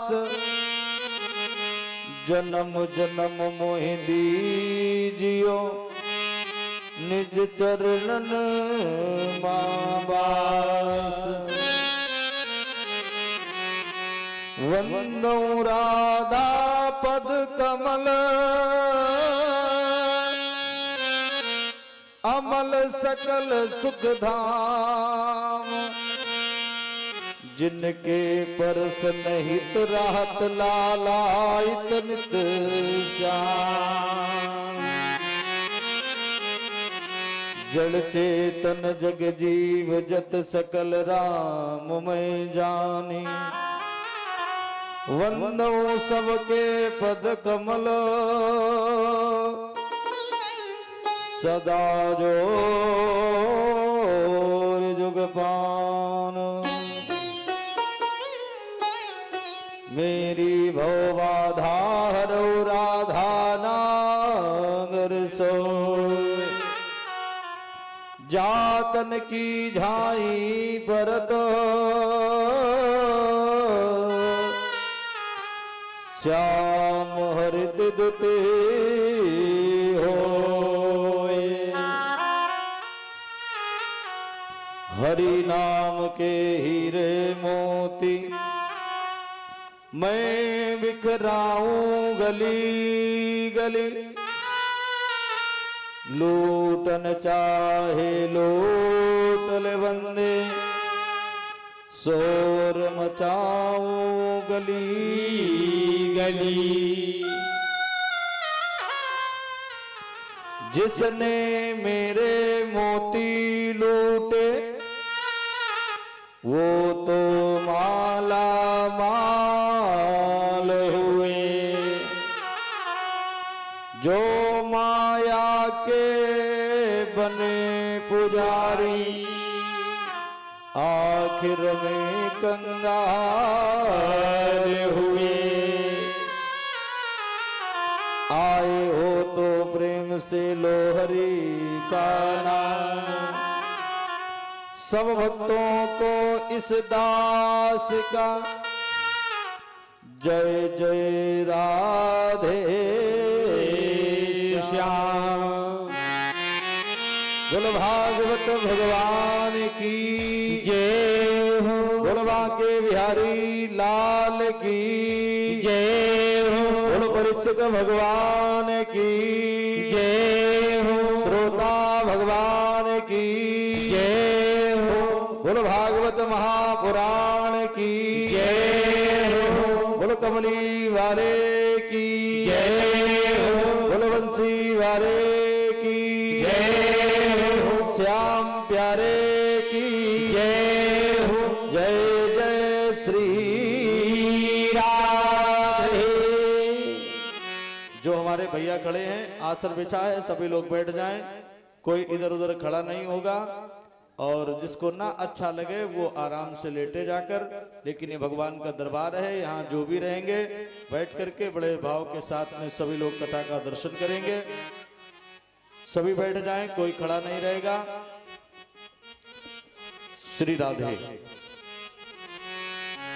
दास जन्म जन्म मोहि दीजियो निज चरणन माबास वंदो राधा पद कमल अमल सकल सुख धाम जिनके परस नहित राहत लालायत नित श्याम जड़ चेतन जग जीव जत सकल राम मैं जानी वंदो सबके पद कमल सदा जोर जुगपान मेरी भवबाधा हरो राधा नागर सो जातन की झाई परत श्याम हरित दुते होए हरि नाम के हीरे मोती मैं बिखराऊं गली गली लूटन चाहे लूट ले बंदे शोर मचाऊं गली गली जिसने मेरे मोती लूटे वो तो माला माल हुए जो माया के बने पुजारी आखिर में कंगाल हुए आए हो तो प्रेम से लो हरि का नाम सब भक्तों को इस दास का जय जय राधे श्याम बोल भागवत भगवान की जय हो बोल बांके बिहारी लाल की जय हो बोल परीक्षित भगवान की जय हो श्रोता भगवान की जय हो बोल भागवत महापुराण की जय हो बोल कमली वाले की जय हो बोल बंसी वाले की जय हो श्याम प्यारे की जय हो जय जय श्री राधे। जो हमारे भैया खड़े हैं आसन बिछा है सभी लोग बैठ जाएं कोई इधर उधर खड़ा नहीं होगा और जिसको ना अच्छा लगे वो आराम से लेटे जाकर लेकिन ये भगवान का दरबार है यहाँ जो भी रहेंगे बैठ करके बड़े भाव के साथ में सभी लोग कथा का दर्शन करेंगे सभी बैठ जाएं कोई खड़ा नहीं रहेगा। श्री राधे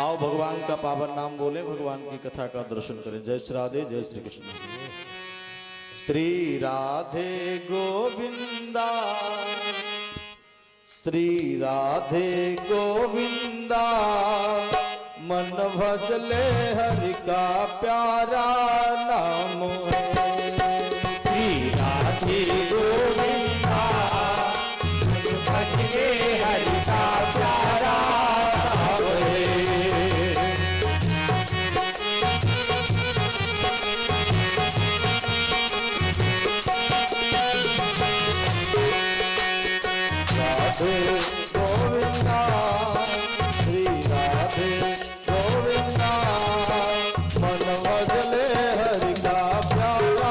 आओ भगवान का पावन नाम बोले भगवान की कथा का दर्शन करें। जय श्री राधे जय श्री कृष्ण। श्री राधे गोविंदा श्री राधे गोविंदा मन भजले हरि का प्यारा नाम है। श्री राधे गोविंदा मन भजले हरि का प्यारा नाम है। गोविंदा श्री राधे गोविंदा मन भजले हरि का प्यारा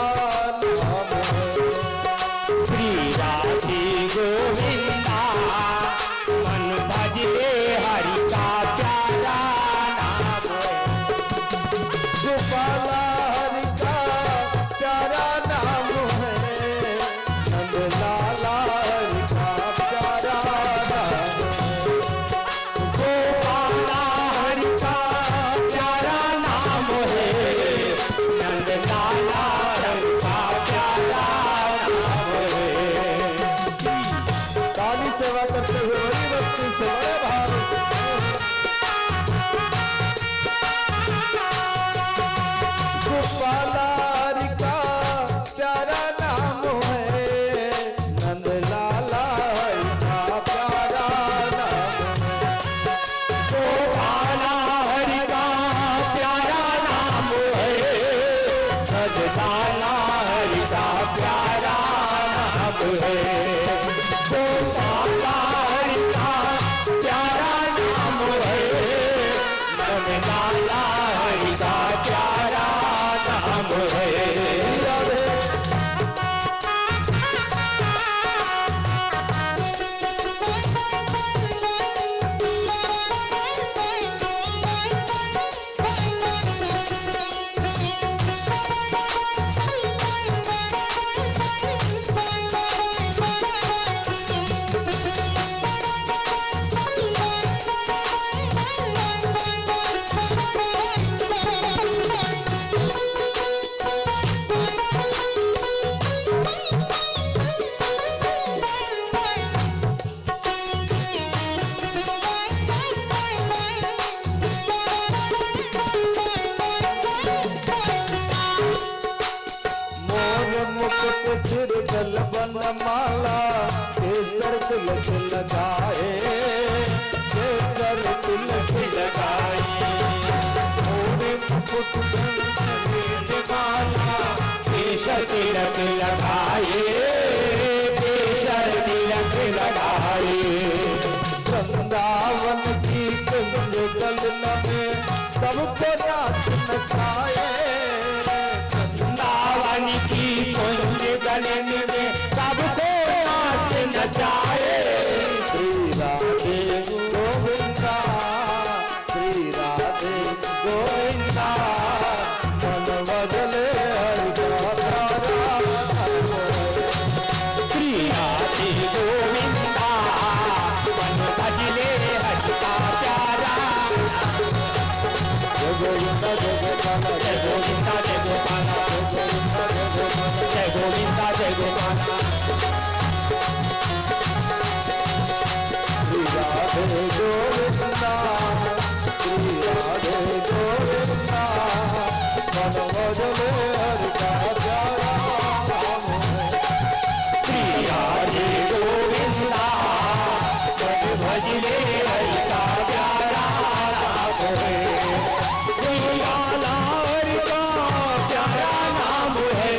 लाला हरि का प्यारा नाम है, गोपाला हरि का प्यारा नाम है, नंद लाला हरि का प्यारा नाम है। सिर जल बनमाला केसर तिलक लगाए, केसर तिलक लगाए, मुकुट माला केसर तिलक लगाए, केसर तिलक लगाए, वृंदावन की कुंज गलन में सबको नाच नचाए, वृंदावन की कुंज गलन में सबको नाच नचाए। श्री राधे गोविंदा, श्री राधे गोविंदा, मन बदले हरि का प्यारा, श्री राधे गोविंदा, मन बदले हरि का प्यारा, जय गोविंदा जय गोपाला, जय गोविंदा जय गोपाला, जय गोविंदा जय गोपाला, श्री राधे गोविंदा, श्री राधे गोविंदा, मन बदले हरि का प्यारा नाम है। श्री राधे गोविंदा, मन भजले हरि का प्यारा नाम है, श्री लाला हरि का प्यारा नाम है,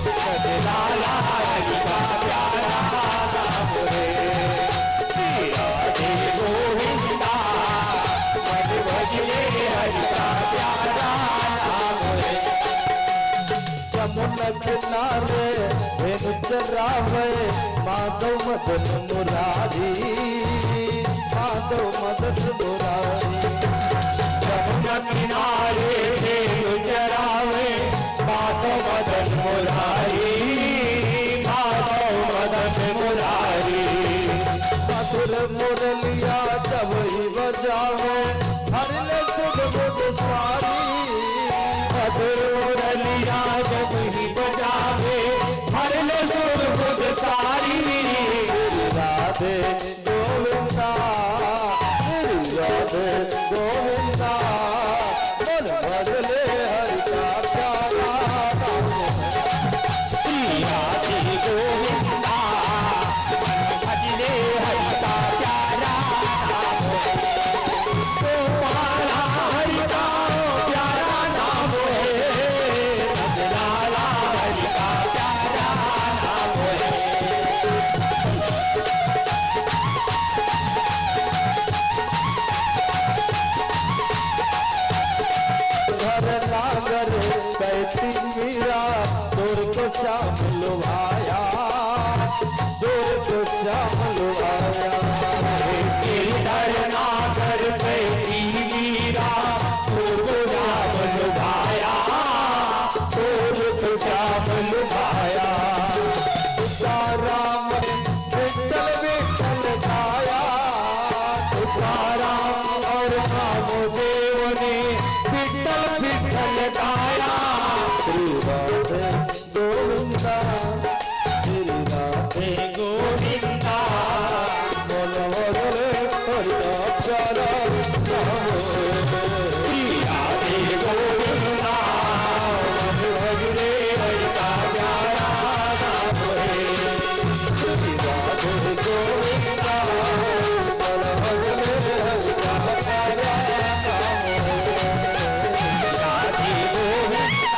श्री लाला हरि का प्यारा नाम है। श्री राधे गोविंदा, मन भजले हरि का प्यारा नाम है। यमुना किनारे धेनु चरावे माधव मदन मुरारी, माधव मदन मुरारी, यमुना किनारे धेनु चरावे माधव मदन मुरारी, माधव मदन मुरारी, मधुर मुरलिया जब ही बजावे हर ले सुख बुध सारी, मधुर मुरलिया जब ही बजावे हर ले सुर बुध सारी। राधे गोविंदा, श्री राधे गोविंदा, मन बदले हरि का प्यारा नाम है। श्री राधे गोविंदा, मन भजले हरि का प्यारा नाम है, गोपाला हरि का प्यारा नाम है, नंद लाला हरि का प्यारा नाम है। घर नागर कहती मीरा, सुर को श्याम लुभाया, सुर को श्याम लुभाया, गिरधर नागर बैठी मीरा, सुर को श्याम लुभाया, सुर को श्याम लुभाया, राम विठल विठल गाया, तुकाराम और नामदेव ने विठ्ठल विठ्ठल गाया। श्री राधे गोविंदा, श्री राधे गोविंदा, मन बदले हरि का प्यारा नाम है। श्री राधे गोविंदा, मन भजले हरि का प्यारा नाम है, श्री राधे गोविंदा, मन बदले हरि का प्यारा नाम है। राधे गोविंदा।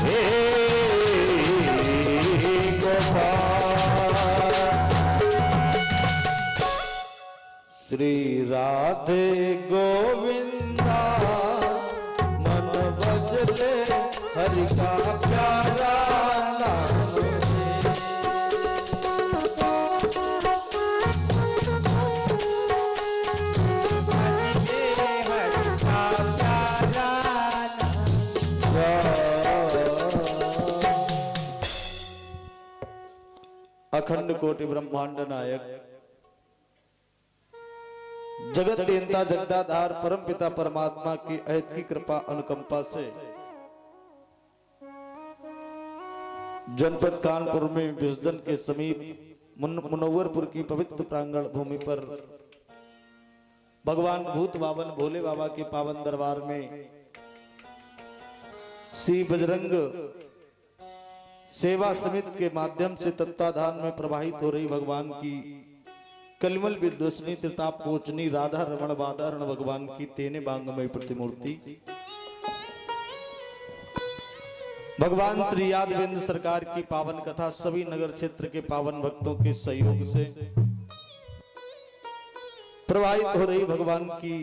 हे गोपाल। श्री राधे गोविंदा मन बजले हरि का प्यारा नाम अखंड कोटि ब्रह्मांड नायक जगत देवता जगदाधार परम पिता परमात्मा की अहद की कृपा अनुकंपा से जनपद कानपुर में विसर्जन के समीप मुनव्वरपुर की पवित्र प्रांगण भूमि पर भगवान भूत बावन भोले बाबा के पावन दरबार में श्री बजरंग सेवा समिति के माध्यम से तत्वाधान में प्रवाहित हो रही भगवान की कलिमल विद्वसनी त्रिताप पोचनी राधा रमण बाधारण भगवान की तेने बांगमय प्रतिमूर्ति भगवान श्री यादवेंद्र सरकार की पावन कथा सभी नगर क्षेत्र के पावन भक्तों के सहयोग से प्रवाहित हो रही भगवान की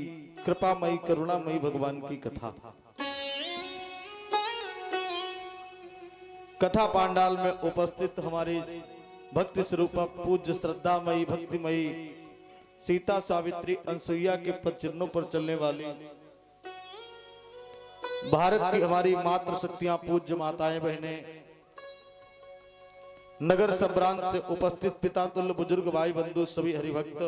कृपामयी करुणामयी भगवान की कथा कथा पांडाल में उपस्थित हमारी भक्ति स्वरूप पूज्य श्रद्धामयी भक्तिमयी सीता सावित्री अनसुईया के पद चिन्हों पर चलने वाली भारत की हमारी मातृ शक्तियां पूज्य माताएं बहनें नगर संभ्रांत से उपस्थित पिता तुल्य बुजुर्ग भाई बंधु सभी हरिभक्त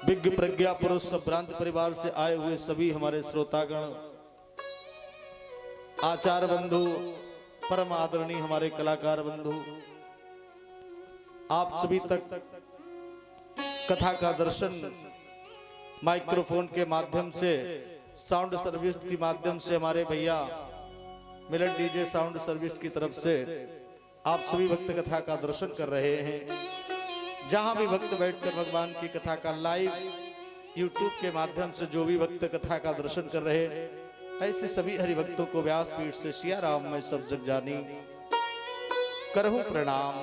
विज्ञ प्रज्ञा पुरुष संभ्रांत परिवार से आए हुए सभी हमारे श्रोतागण आचार्य बंधु परम आदरणीय हमारे कलाकार बंधु आप सभी तक कथा का दर्शन माइक्रोफोन के माध्यम से साउंड सर्विस के माध्यम से हमारे भैया मिलन डीजे साउंड सर्विस की तरफ से आप सभी भक्त कथा का दर्शन कर रहे हैं। जहां भी भक्त बैठकर भगवान की कथा का लाइव यूट्यूब के माध्यम से जो भी भक्त कथा का दर्शन कर रहे हैं ऐसे सभी हरिभक्तों को व्यास पीठ से सिया राम में सब जग जानी करहूं प्रणाम।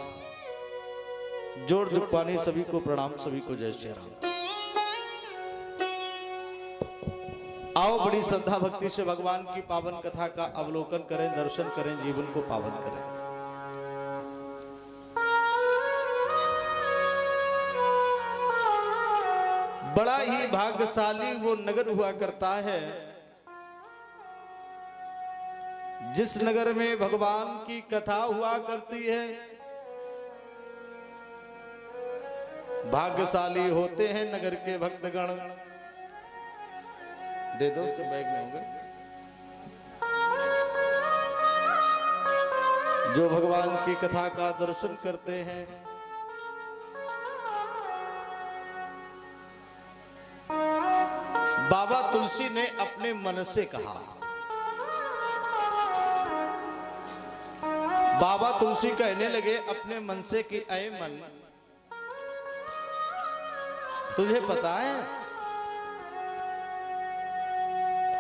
जोड़ जुगपानी सभी को प्रणाम, सभी को जय श्री राम। आओ बड़ी श्रद्धा भक्ति से भगवान की पावन कथा का अवलोकन करें, दर्शन करें, जीवन को पावन करें। बड़ा ही भाग्यशाली वो नगर हुआ करता है जिस नगर में भगवान की कथा हुआ करती है। भाग्यशाली होते हैं नगर के भक्तगण। दे दो तो बैग में होंगे जो भगवान की कथा का दर्शन करते हैं। बाबा तुलसी ने अपने मन से कहा, बाबा तुलसी कहने लगे अपने मन से कि ऐ मन, तुझे पता है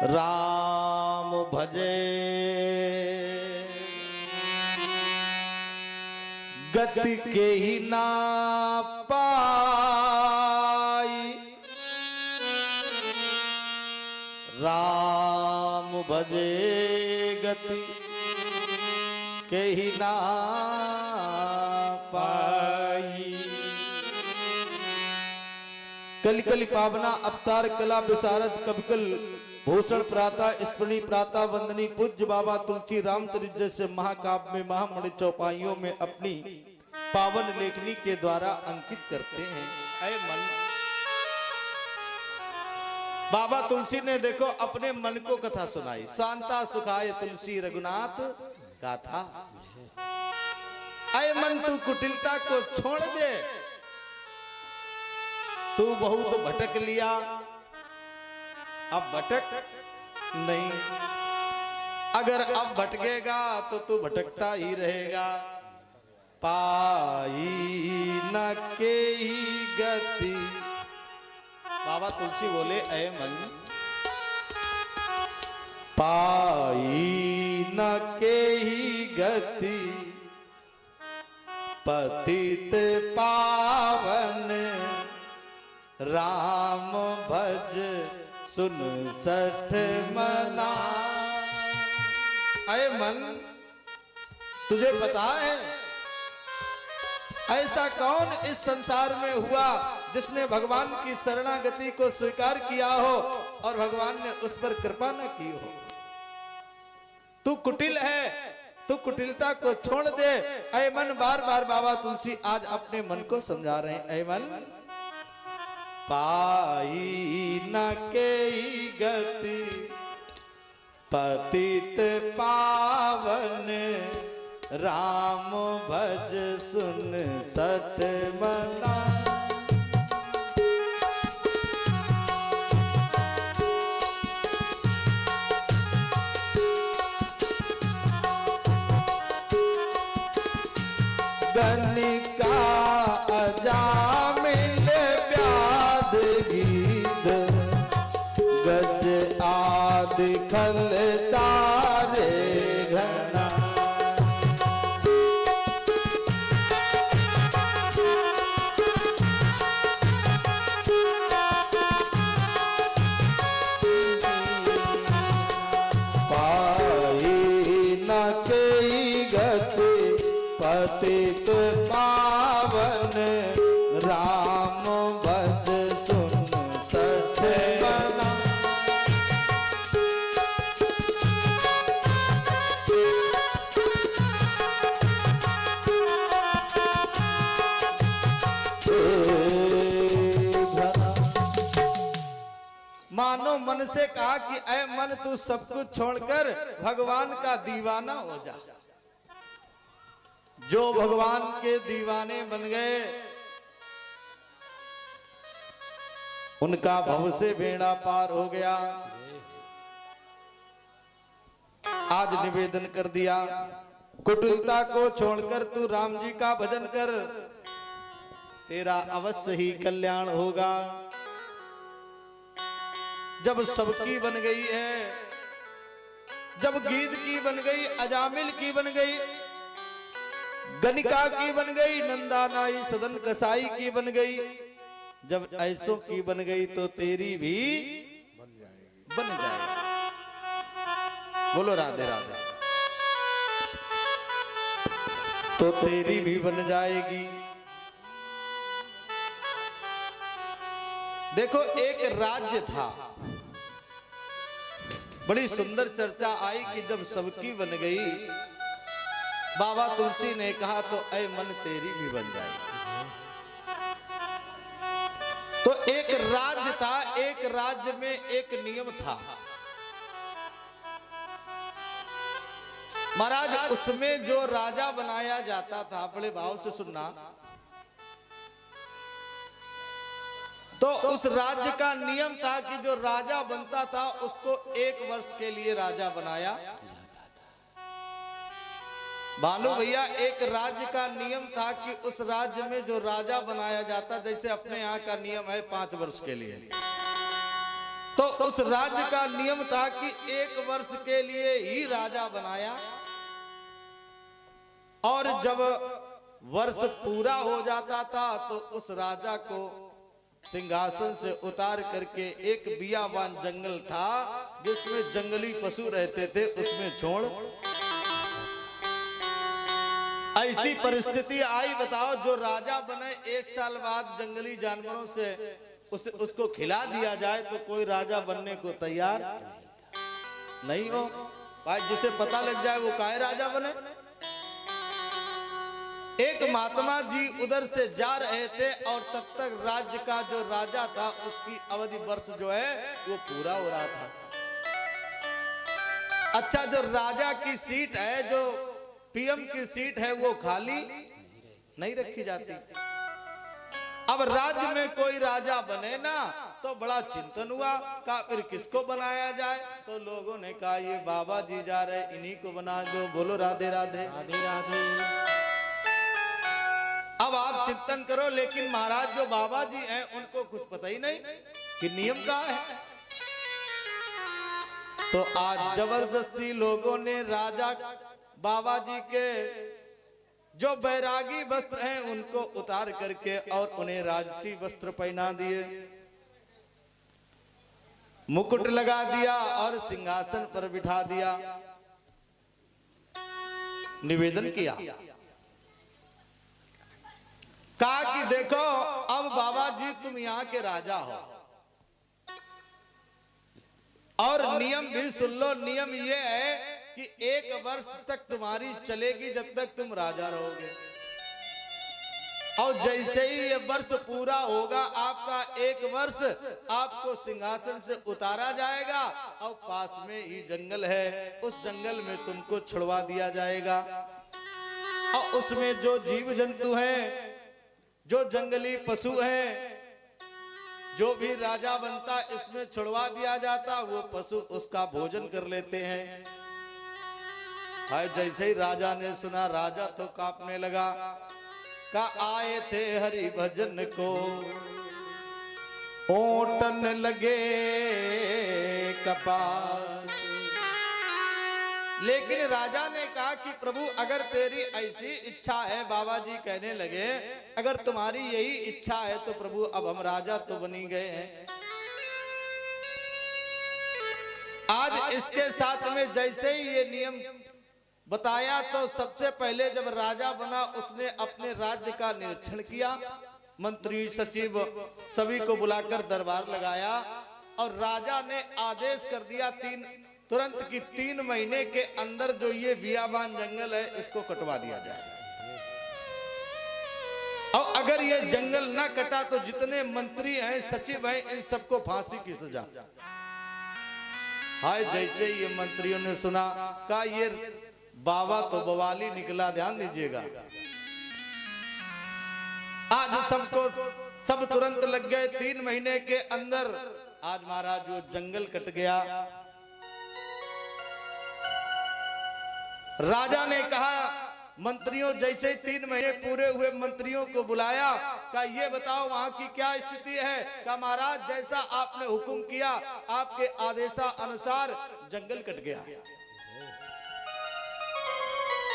राम भजे गति के ही ना पाई, राम भजे गति के ही ना पाई। कल कल पावना अवतार कला विशारद कविकल भूषण प्राता स्मृणी प्राता वंदनी पूज्य बाबा तुलसी राम चरित्र जैसे महाकाव्य में महामणि चौपाइयों में अपनी पावन लेखनी के द्वारा अंकित करते हैं। ऐ मन, बाबा तुलसी ने देखो अपने मन को कथा सुनाई। शांता सुखाय तुलसी रघुनाथ गाथा। ऐ मन, तू कुटिलता को छोड़ दे, तू बहुत भटक लिया, अब भटक नहीं। अगर अब भटकेगा तो तू भटकता ही रहेगा। पाई न के ही गति। बाबा तुलसी बोले ऐ मन, पाई गति पतित पावन राम भज सुन सठ मना। अय मन, तुझे पता है ऐसा कौन इस संसार में हुआ जिसने भगवान की शरणागति को स्वीकार किया हो और भगवान ने उस पर कृपा न की हो। तू कुटिल है, तू कुटिलता को छोड़ दे। ऐ मन, बार बार बाबा तुलसी आज अपने मन को समझा रहे हैं। ऐ मन, पाई न के गति पतित पावन राम भज सुन सठ मना। गनिका अजामिल व्याध गीत गज आदि खल तारे घना। पतित पावन राम भज सुन सठ मना। मानो मन से कहा कि ऐ मन, तू सब कुछ छोड़कर भगवान का दीवाना हो जा। जो भगवान के दीवाने बन गए उनका भव से बेड़ा पार हो गया। आज निवेदन कर दिया, कुटिलता को छोड़कर तू राम जी का भजन कर, तेरा अवश्य ही कल्याण होगा। जब सबकी बन गई है, जब गीत की बन गई, अजामिल की बन गई, गनिका की बन गई, नंदा नाई सदन कसाई की बन गई, जब ऐसों की बन गई तो तेरी भी बन जाएगी। बोलो राधे राधे। तो तेरी भी बन जाएगी। देखो, एक राज्य था, बड़ी सुंदर चर्चा आई कि जब सबकी बन गई, बाबा तुलसी ने कहा तो ऐ मन तेरी भी बन जाएगी। तो एक राज्य था, एक राज्य में एक नियम था महाराज। उसमें जो राजा बनाया जाता था, बड़े भाव से सुनना, तो उस राज्य का नियम था कि जो राजा बनता था उसको 1 वर्ष के लिए राजा बनाया। बालू भैया, एक राज्य का नियम था कि उस राज्य में जो राजा बनाया जाता, जैसे अपने यहाँ का नियम है 5 वर्ष के लिए, तो उस राज्य का नियम था कि 1 वर्ष के लिए ही राजा बनाया। और जब वर्ष पूरा हो जाता था तो उस राजा को सिंहासन से उतार करके एक बियाबान जंगल था जिसमें जंगली पशु रहते थे, उसमें छोड़। ऐसी परिस्थिति आई, बताओ, जो राजा बने 1 साल बाद जंगली जानवरों से उसको खिला दिया जाए तो कोई राजा बनने को तैयार नहीं हो। भाई, जिसे पता लग जाए वो काहे राजा बने। एक महात्मा जी उधर से जा रहे थे और तब तक राज्य का जो राजा था उसकी अवधि वर्ष जो है वो पूरा हो रहा था। अच्छा, जो राजा की सीट है, जो पीएम की सीट है, वो खाली नहीं रखी जाती। अब राज्य में कोई राजा बने ना तो बड़ा चिंतन हुआ, कहा फिर किसको बनाया जाए। तो लोगों ने कहा ये बाबा जी जा रहे, इन्हीं को बना दो। बोलो राधे राधे राधे राधे। अब आप चिंतन करो, लेकिन महाराज जो बाबा जी हैं उनको कुछ पता ही नहीं कि नियम क्या है। तो आज जबरदस्ती लोगों ने राजा बाबा जी के जो बैरागी वस्त्र हैं उनको उतार करके और उन्हें राजसी वस्त्र पहना दिए, मुकुट लगा दिया और सिंहासन पर बिठा दिया। निवेदन किया, कहा कि देखो अब बाबा जी तुम यहाँ के राजा हो और नियम भी सुन लो। नियम ये है कि 1 वर्ष तक तुम्हारी चलेगी जब तक तुम राजा रहोगे, और जैसे ही ये वर्ष पूरा होगा आपका 1 वर्ष आपको सिंहासन से उतारा जाएगा और पास में ही जंगल है, उस जंगल में तुमको छुड़वा दिया जाएगा और उसमें जो जीव जंतु हैं, जो जंगली पशु हैं, जो भी राजा बनता इसमें छुड़वा दिया जाता, वो पशु उसका भोजन कर लेते हैं। हाय जैसे ही राजा ने सुना राजा तो कांपने लगा, का आए थे हरि भजन को ओटन लगे कपास। लेकिन राजा ने कहा कि प्रभु अगर तेरी ऐसी इच्छा है, बाबा जी कहने लगे अगर तुम्हारी यही इच्छा है तो प्रभु अब हम राजा तो बनी गए हैं। आज इसके साथ में जैसे ही ये नियम बताया तो सबसे पहले जब राजा बना उसने अपने राज्य का निरीक्षण किया, मंत्री सचिव सभी को बुलाकर दरबार लगाया और राजा ने आदेश कर दिया तुरंत कि 3 महीने के अंदर जो ये बियाबान जंगल है इसको कटवा दिया जाए, और अगर ये जंगल ना कटा तो जितने मंत्री हैं सचिव हैं इन सबको फांसी की सजा। हाय जैसे ये मंत्रियों ने सुना का ये बाबा तो बवाली निकला, ध्यान दीजिएगा। आज सब तुरंत लग गए 3 महीने के अंदर। आज महाराज जो जंगल कट गया, राजा ने कहा मंत्रियों जैसे 3 महीने पूरे हुए मंत्रियों को बुलाया, का ये बताओ वहां की क्या स्थिति है। का महाराज जैसा आपने हुक्म किया आपके आदेशा अनुसार जंगल कट गया।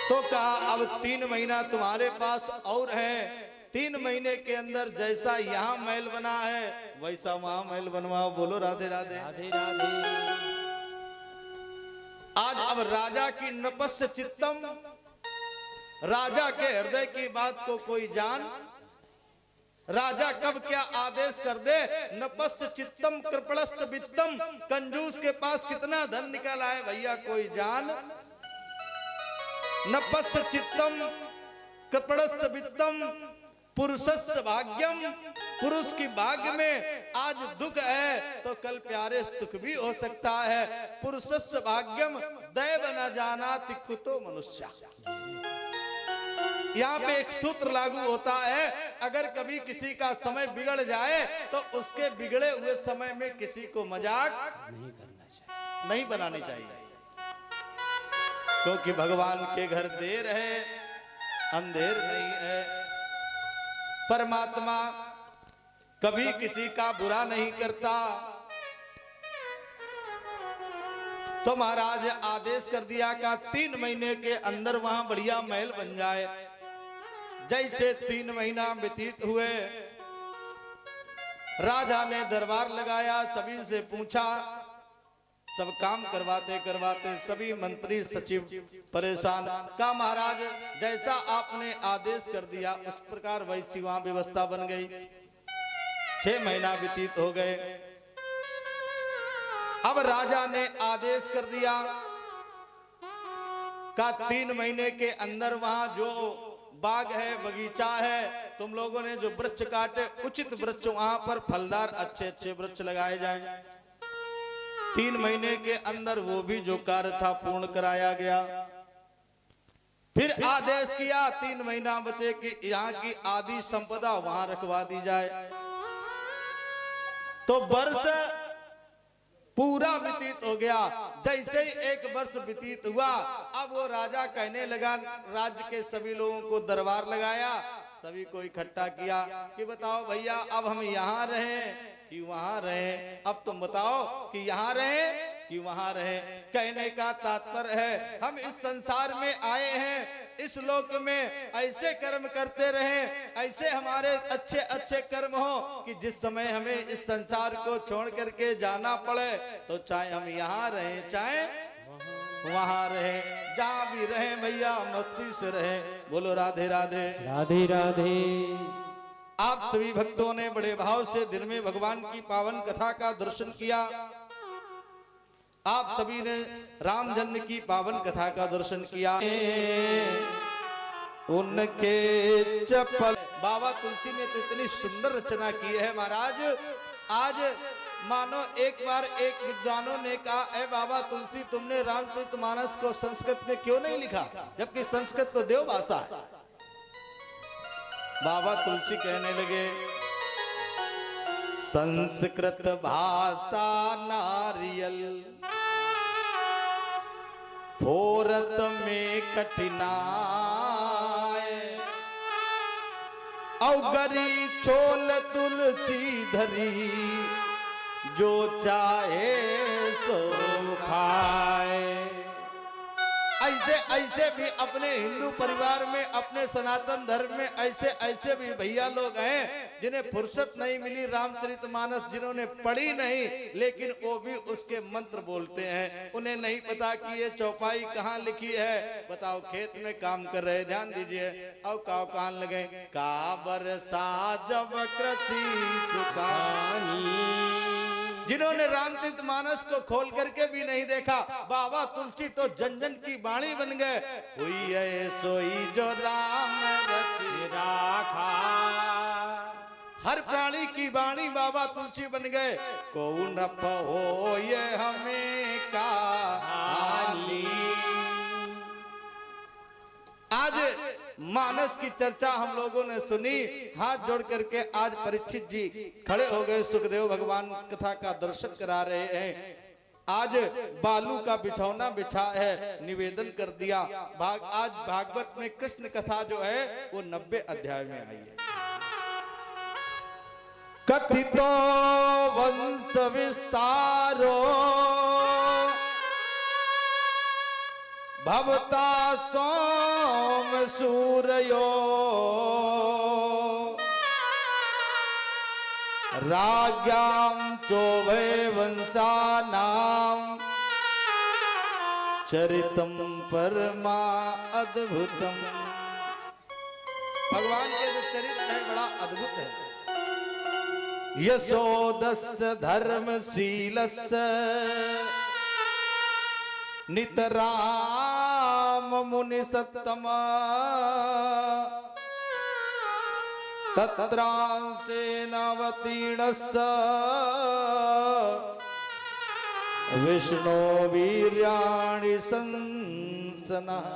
तो कहा अब 3 महीना तुम्हारे पास और है, 3 महीने के अंदर जैसा यहाँ महल बना है वैसा वहां महल बनवाओ। बोलो राधे राधे राधे राधे। आज अब राजा की नपस्य चित्तम, राजा के हृदय की बात को कोई जान, राजा कब क्या आदेश कर दे। नपस्य चित्तम कृपणस्य वित्तम, कंजूस के पास कितना धन निकल आए भैया कोई जान। नपस्य चित्तम कृपणस्य वित्तम पुरुषस्य भाग्यम, पुरुष की भाग्य में आज दुख है तो कल प्यारे सुख भी हो सकता है। पुरुषस्य भाग्यम दैव न जानाति कुतो मनुष्य। यहाँ पे एक सूत्र लागू होता है, अगर कभी किसी का समय बिगड़ जाए तो उसके बिगड़े हुए समय में किसी को मजाक नहीं बनानी चाहिए, क्योंकि भगवान के घर देर है अंधेर नहीं है। परमात्मा कभी किसी का बुरा नहीं करता। तो महाराज आदेश कर दिया का 3 महीने के अंदर वहां बढ़िया महल बन जाए। जैसे 3 महीना व्यतीत हुए, राजा ने दरबार लगाया, सभी से पूछा, सब काम करवाते करवाते सभी मंत्री सचिव परेशान। का महाराज जैसा आपने आदेश कर दिया उस प्रकार वैसी वहां व्यवस्था बन गई। 6 महीना व्यतीत हो गए। अब राजा ने आदेश कर दिया का 3 महीने के अंदर वहां जो बाग है बगीचा है, तुम लोगों ने जो वृक्ष काटे उचित वृक्ष वहां पर फलदार अच्छे अच्छे वृक्ष लगाए जाएं। 3 महीने के अंदर वो भी जो कार्य था पूर्ण कराया गया। फिर आदेश किया 3 महीना बचे कि यहाँ की आदि संपदा वहां रखवा दी जाए। तो वर्ष पूरा व्यतीत हो गया। जैसे ही 1 वर्ष व्यतीत हुआ, अब वो राजा कहने लगा, राज्य के सभी लोगों को दरबार लगाया, सभी को इकट्ठा किया कि बताओ भैया अब हम यहाँ रहें कि वहां रहें। अब तुम बताओ कि यहाँ रहें कि वहां रहे। कहने का तात्पर्य है हम इस संसार में आए हैं, इस लोक में ऐसे कर्म करते रहे, ऐसे हमारे अच्छे अच्छे कर्म हो कि जिस समय हमें इस संसार को छोड़ करके जाना पड़े तो चाहे हम यहाँ रहे चाहे वहां रहे, जहां भी रहे भैया मस्ती से रहे। बोलो राधे राधे। राधे राधे। आप सभी भक्तों ने बड़े भाव से दिन में भगवान की पावन कथा का दर्शन किया। आप सभी ने राम जन्म की पावन कथा का दर्शन किया। उनके चप्पल बाबा तुलसी ने तो इतनी सुंदर रचना की है महाराज। आज मानो एक बार एक विद्वानों ने कहा, ए बाबा तुलसी तुमने रामचरितमानस को संस्कृत में क्यों नहीं लिखा, जबकि संस्कृत तो देव भाषा है। बाबा तुलसी कहने लगे, संस्कृत भाषा नारियल फोरत में कठिनाई, औगरी छोल तुलसी धरी जो चाहे सो खाए। ऐसे ऐसे भी अपने हिंदू परिवार में, अपने सनातन धर्म में ऐसे ऐसे भी भैया लोग हैं जिन्हें फुर्सत नहीं मिली रामचरितमानस, जिन्होंने पढ़ी नहीं, लेकिन वो भी उसके मंत्र बोलते हैं। उन्हें नहीं पता कि ये चौपाई कहाँ लिखी है। बताओ खेत में काम कर रहे, ध्यान दीजिए, और काव कान लगे का बरसा जब कृषि सुखानी। जिन्होंने रामचरितमानस को खोल करके भी नहीं देखा, बाबा तुलसी तो जन जन की वाणी बन गए। हुई है सोई जो राम रचि राखा, हर प्राणी की वाणी बाबा तुलसी बन गए। को न हो ये हमें कहानी। आज मानस की चर्चा हम लोगों ने सुनी, हाथ जोड़ करके आज परीक्षित जी खड़े हो गए, सुखदेव भगवान कथा का दर्शन करा रहे हैं। आज बालू का बिछौना बिछा है, निवेदन कर दिया। आज भागवत में कृष्ण कथा जो है वो 90 अध्याय में आई है। कथितो वंश विस्तारो भवता सोम सूर्यो राज्ञां चोभय वंशानां चरितम परमा अद्भुतम। भगवान के जो चरित्र है बड़ा अद्भुत है। यशोदस्य धर्मशीलस्य नितराम मुनि सत्तम तत्रांसेन अवतीर्णस्य विष्णु वीर्याणि संसनः।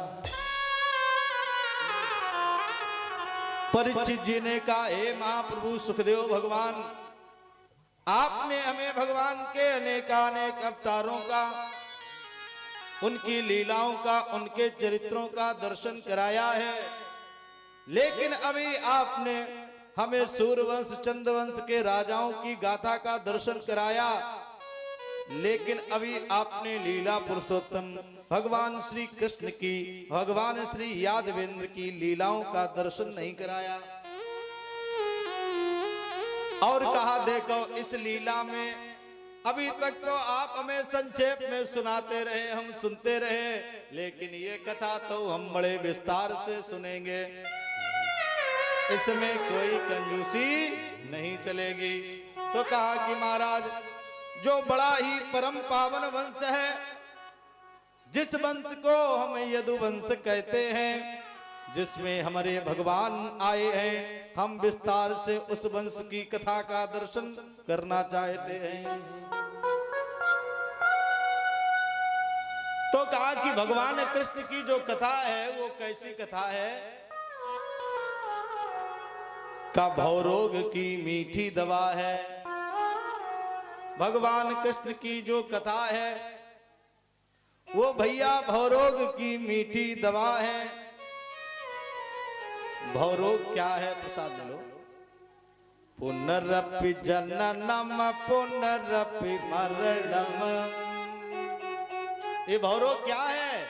परीक्षित जी ने कहा, हे महाप्रभु सुखदेव भगवान, आपने हमें भगवान के अनेकानेक अवतारों का, उनकी लीलाओं का, उनके चरित्रों का दर्शन कराया है, लेकिन अभी आपने हमें सूर्यवंश चंद्रवंश के राजाओं की गाथा का दर्शन कराया, लेकिन अभी आपने लीला पुरुषोत्तम भगवान श्री कृष्ण की, भगवान श्री यादवेंद्र की लीलाओं का दर्शन नहीं कराया। और कहा, देखो इस लीला में अभी तक तो आप हमें संक्षेप में सुनाते रहे, हम सुनते रहे, लेकिन ये कथा तो हम बड़े विस्तार से सुनेंगे, इसमें कोई कंजूसी नहीं चलेगी। तो कहा कि महाराज, जो बड़ा ही परम पावन वंश है, जिस वंश को हम यदुवंश कहते हैं, जिसमें हमारे भगवान आए हैं, हम विस्तार से उस वंश की कथा का दर्शन करना चाहते हैं। तो कहा कि भगवान कृष्ण की जो कथा है वो कैसी कथा है? का भवरोग की मीठी दवा है। भगवान कृष्ण की जो कथा है वो भैया भवरोग की मीठी दवा है। भवरोग क्या है? प्रसाद लो। पुनरपि जननम पुनरपि मरणम ये भवरोग क्या है?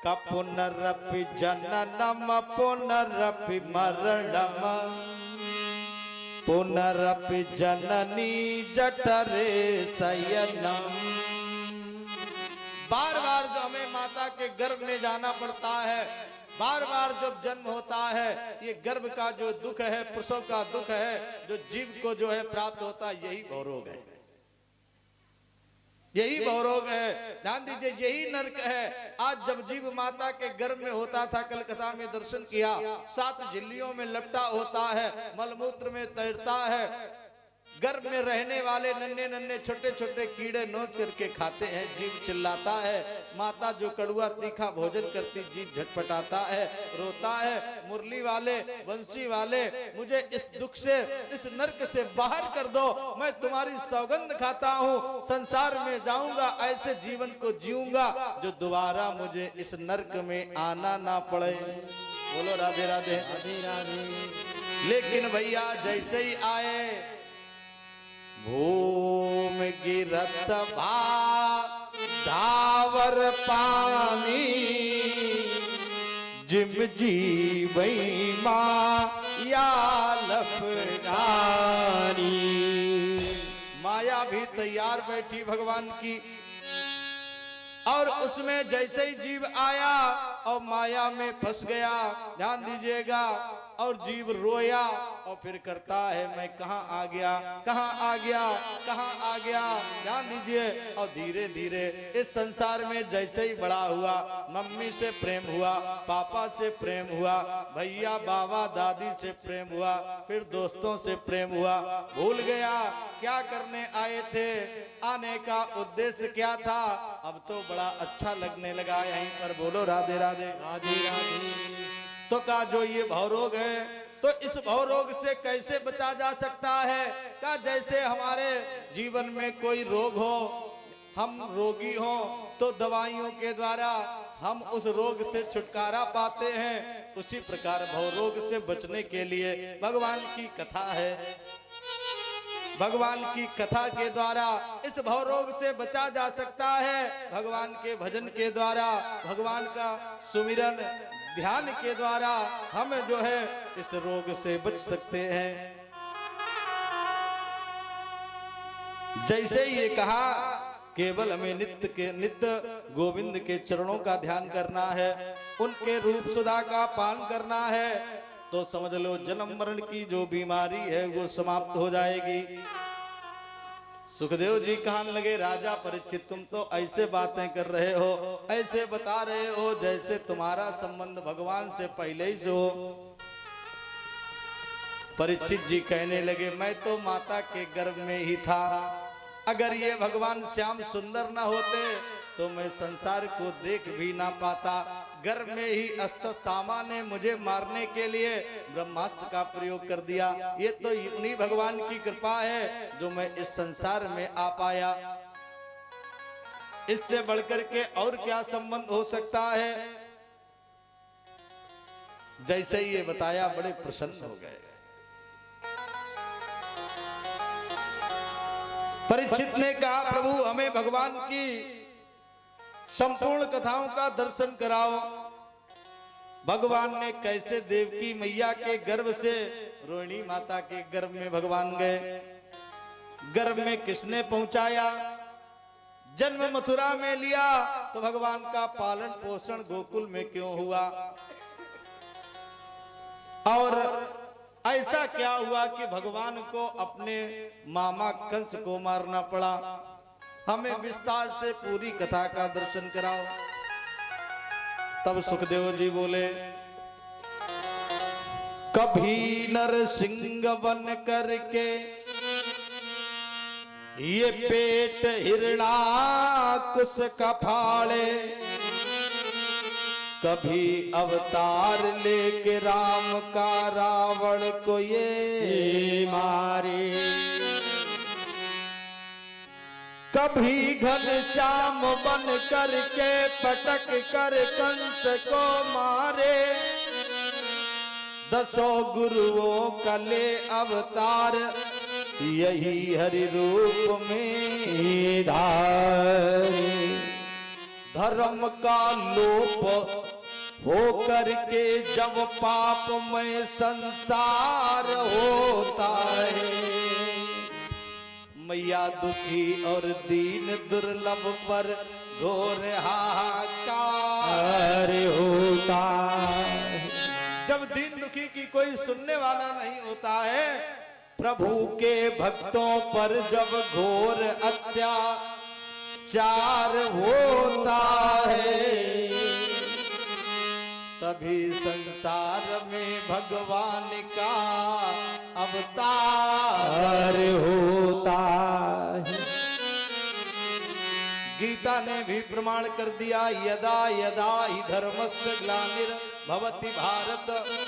का पुनरपि जननम पुनरपि मरणम पुनरपि जननी जठरे शयनम। बार बार जो हमें माता के गर्भ में जाना पड़ता है, बार बार जब जन्म होता है, ये गर्भ का जो दुख है, प्रसव का दुख है, जो जीव को जो है प्राप्त होता है, यही भवरोग है, यही भवरोग है। ध्यान दीजिए, यही नरक है। आज जब जीव माता के गर्भ में होता था, कलकत्ता में दर्शन किया, 7 झिल्लियों में लपटा होता है, मलमूत्र में तैरता है, गर्भ में रहने वाले नन्हे नन्हे छोटे छोटे कीड़े नोच करके खाते हैं, जीव चिल्लाता है। माता जो कड़ुआ तीखा भोजन करती, जीव झटपटाता है, रोता है, मुरली वाले बंसी वाले मुझे इस दुख से, इस नरक से बाहर कर दो, मैं तुम्हारी सौगंध खाता हूँ, संसार में जाऊंगा, ऐसे जीवन को जीऊंगा जो दोबारा मुझे इस नरक में आना ना पड़े। बोलो राधे राधे राधे राधे। लेकिन भैया जैसे ही आए, भूम गिरत भा धावर पानी, जिम जीवई माया लपटानी। माया भी तैयार बैठी भगवान की, और उसमें जैसे ही जीव आया और माया में फंस गया, ध्यान दीजिएगा, और जीव रोया और फिर करता है, मैं कहाँ आ गया, कहाँ आ गया, कहाँ आ गया। ध्यान दीजिए, और धीरे धीरे इस संसार में जैसे ही बड़ा हुआ, मम्मी से प्रेम हुआ, पापा से प्रेम हुआ, भैया बाबा दादी से प्रेम हुआ, फिर दोस्तों से प्रेम हुआ, भूल गया क्या करने आए थे, आने का उद्देश्य क्या था। अब तो बड़ा अच्छा लगने लगा यहीं पर। बोलो राधे राधे राधे राधे। तो का जो ये भवरोग है, तो इस भवरोग से कैसे बचा जा सकता है? का जैसे हमारे जीवन में कोई रोग हो, हम रोगी हो, तो दवाइयों के द्वारा हम उस रोग से छुटकारा पाते हैं, उसी प्रकार भवरोग से बचने के लिए भगवान की कथा है। भगवान की कथा के द्वारा इस भवरोग से बचा जा सकता है। भगवान के भजन के द्वारा, भगवान का सुमिरन ध्यान के द्वारा हम जो है इस रोग से बच सकते हैं। जैसे ये कहा, केवल हमें नित्य गोविंद के चरणों का ध्यान करना है, उनके रूप सुधा का पान करना है, तो समझ लो जन्म मरण की जो बीमारी है वो समाप्त हो जाएगी। सुखदेव जी कहने लगे, राजा परीक्षित, तुम तो ऐसे बातें कर रहे हो, ऐसे बता रहे हो जैसे तुम्हारा संबंध भगवान से पहले ही से हो। परीक्षित जी कहने लगे, मैं तो माता के गर्भ में ही था, अगर ये भगवान श्याम सुंदर ना होते तो मैं संसार को देख भी ना पाता। गर्भ में ही अश्वत्थामा ने मुझे मारने के लिए ब्रह्मास्त्र का प्रयोग कर दिया। ये तो उन्हीं भगवान की कृपा है जो मैं इस संसार में आ पाया। इससे बढ़कर के और क्या संबंध हो सकता है? जैसे ही ये बताया, बड़े प्रसन्न हो गए। परीक्षित ने कहा, प्रभु हमें भगवान की संपूर्ण कथाओं का दर्शन कराओ। भगवान ने कैसे देवकी मैया के गर्भ से रोहिणी माता के गर्भ में भगवान गए, गर्भ में किसने पहुंचाया? जन्म मथुरा में लिया तो भगवान का पालन पोषण गोकुल में क्यों हुआ? और ऐसा क्या हुआ कि भगवान को अपने मामा कंस को मारना पड़ा? हमें विस्तार से पूरी कथा का दर्शन कराओ। तब सुखदेव जी बोले, कभी नरसिंह बन करके ये पेट हिरणाकुश का फाड़े, कभी अवतार लेके राम का रावण को ये मारे, कभी घनश्याम बन करके पटक कर कंस को मारे, दसों गुरुओं का ले अवतार यही हरि रूप में धारे। धर्म का लोप हो करके जब पाप में संसार होता है, मैया दुखी और दीन दुर्लभ पर घोर हाहाकार होता है। जब दीन दुखी की कोई सुनने वाला नहीं होता है, प्रभु के भक्तों पर जब घोर अत्याचार होता है, तभी संसार में भगवान का अवतार होता है। गीता ने भी प्रमाण कर दिया, यदा यदा हि धर्मस्य ग्लानिर्भवति भारत।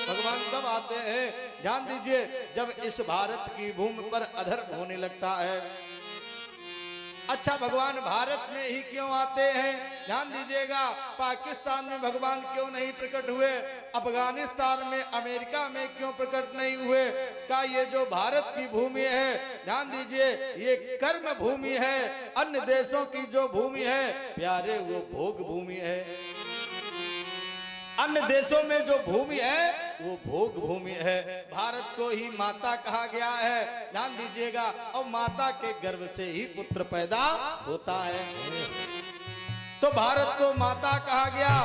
भगवान कब आते हैं? ध्यान दीजिए, जब इस भारत की भूमि पर अधर्म होने लगता है। अच्छा, भगवान भारत में ही क्यों आते हैं? ध्यान दीजिएगा, पाकिस्तान में भगवान क्यों नहीं प्रकट हुए? अफगानिस्तान में, अमेरिका में क्यों प्रकट नहीं हुए? का ये जो भारत की भूमि है, ध्यान दीजिए, ये कर्म भूमि है। अन्य देशों की जो भूमि है प्यारे, वो भोग भूमि है। अन्य देशों में जो भूमि है वो भोग भूमि है। भारत को ही माता कहा गया है, ध्यान दीजिएगा, और माता के गर्भ से ही पुत्र पैदा होता है। तो भारत को माता कहा गया,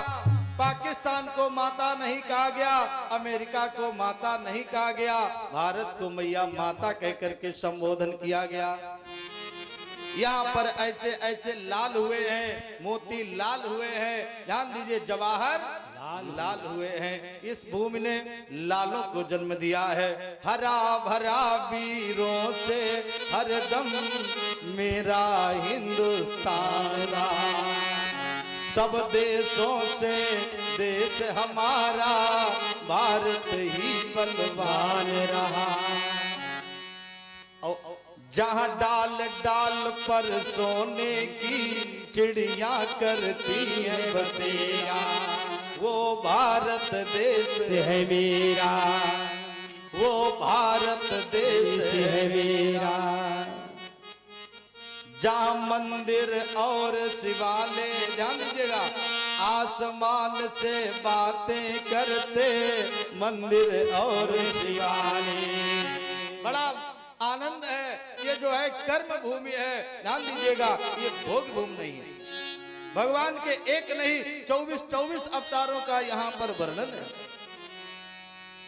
पाकिस्तान को माता नहीं कहा गया, अमेरिका को माता नहीं कहा गया, भारत को मैया माता कह करके संबोधन किया गया। यहाँ पर ऐसे ऐसे लाल हुए हैं, मोती लाल हुए हैं, ध्यान दीजिए, जवाहर लाल हुए हैं। इस भूमि ने लालों को जन्म दिया है। हरा भरा वीरों से हरदम मेरा हिंदुस्तान, सब देशों से देश हमारा भारत ही बलवान रहा। जहाँ डाल डाल पर सोने की चिड़िया करती है बसेरा, वो भारत देश है मेरा, वो भारत देश है मेरा। जहाँ मंदिर और शिवालय, ध्यान दीजिएगा, आसमान से बातें करते मंदिर और शिवालय। बड़ा आनंद है। ये जो है कर्म भूमि है, ध्यान दीजिएगा, ये भोग भूमि नहीं है। भगवान के एक नहीं 24 अवतारों का यहाँ पर वर्णन है।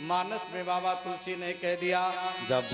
मानस में बाबा तुलसी ने कह दिया, जब